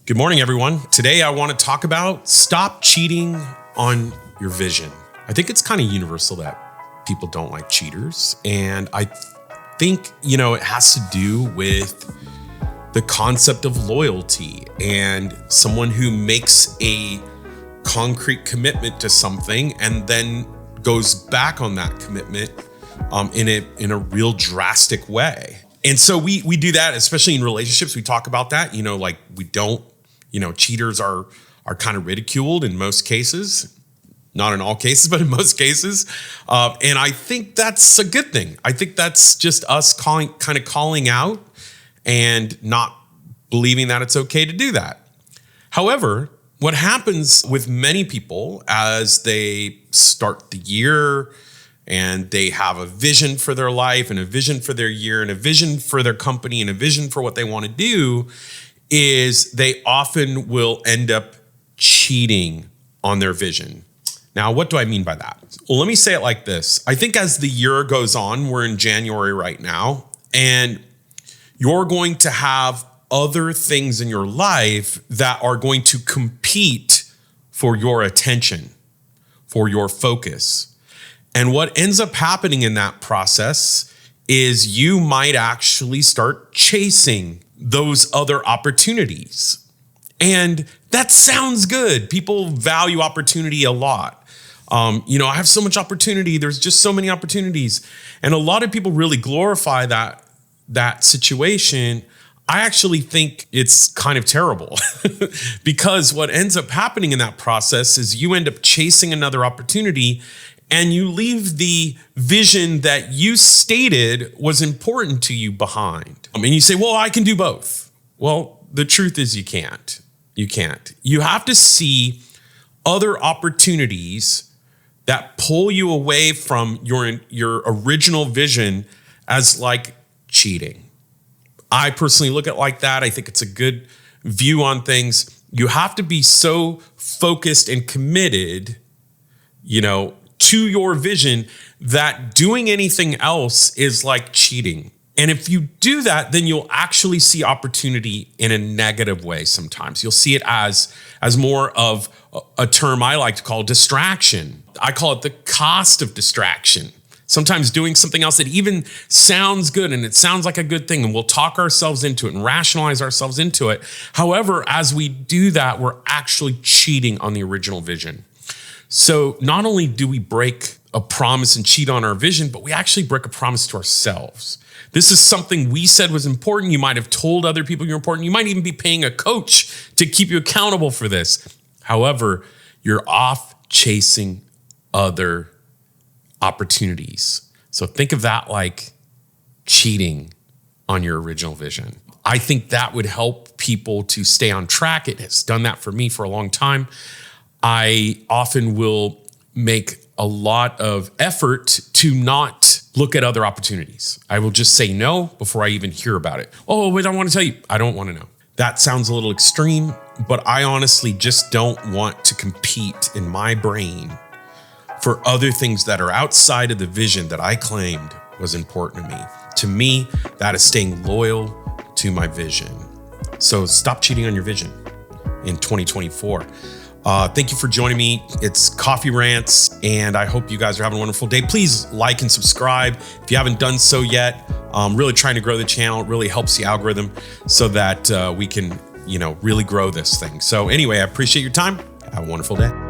Good morning, everyone. Today, I want to talk about stop cheating on your vision. I think it's kind of universal that people don't like cheaters. And I think, it has to do with the concept of loyalty and someone who makes a concrete commitment to something and then goes back on that commitment in a real drastic way. And so we do that, especially in relationships. We talk about that, cheaters are kind of ridiculed in most cases, not in all cases, but in most cases. And I think that's a good thing. I think that's just us calling out and not believing that it's okay to do that. However, what happens with many people as they start the year and they have a vision for their life and a vision for their year and a vision for their company and a vision for what they want to do is they often will end up cheating on their vision. Now, what do I mean by that? Well, let me say it like this. I think as the year goes on, we're in January right now, and you're going to have other things in your life that are going to compete for your attention, for your focus. And what ends up happening in that process is you might actually start chasing those other opportunities. And that sounds good. People value opportunity a lot. I have so much opportunity. There's just so many opportunities. And a lot of people really glorify that situation. I actually think it's kind of terrible because what ends up happening in that process is you end up chasing another opportunity and you leave the vision that you stated was important to you behind. And you say, well, I can do both. Well, the truth is you can't. You can't. You have to see other opportunities that pull you away from your original vision as like cheating. I personally look at it like that. I think it's a good view on things. You have to be so focused and committed, to your vision that doing anything else is like cheating. And if you do that, then you'll actually see opportunity in a negative way sometimes. You'll see it as more of a term I like to call distraction. I call it the cost of distraction. Sometimes doing something else that even sounds good and it sounds like a good thing, and we'll talk ourselves into it and rationalize ourselves into it. However, as we do that, we're actually cheating on the original vision. So not only do we break a promise and cheat on our vision, but we actually break a promise to ourselves. This is something we said was important. You might have told other people you're important. You might even be paying a coach to keep you accountable for this. However, you're off chasing other opportunities. So think of that like cheating on your original vision. I think that would help people to stay on track. It has done that for me for a long time. I often will make a lot of effort to not look at other opportunities. I will just say no before I even hear about it. Oh, wait, I want to tell you. I don't want to know. That sounds a little extreme, but I honestly just don't want to compete in my brain for other things that are outside of the vision that I claimed was important to me. To me, that is staying loyal to my vision. So stop cheating on your vision in 2024. Thank you for joining me. It's Coffee Rants, and I hope you guys are having a wonderful day. Please like and subscribe if you haven't done so yet. I'm really trying to grow the channel. It really helps the algorithm so that we can, really grow this thing. So anyway, I appreciate your time. Have a wonderful day.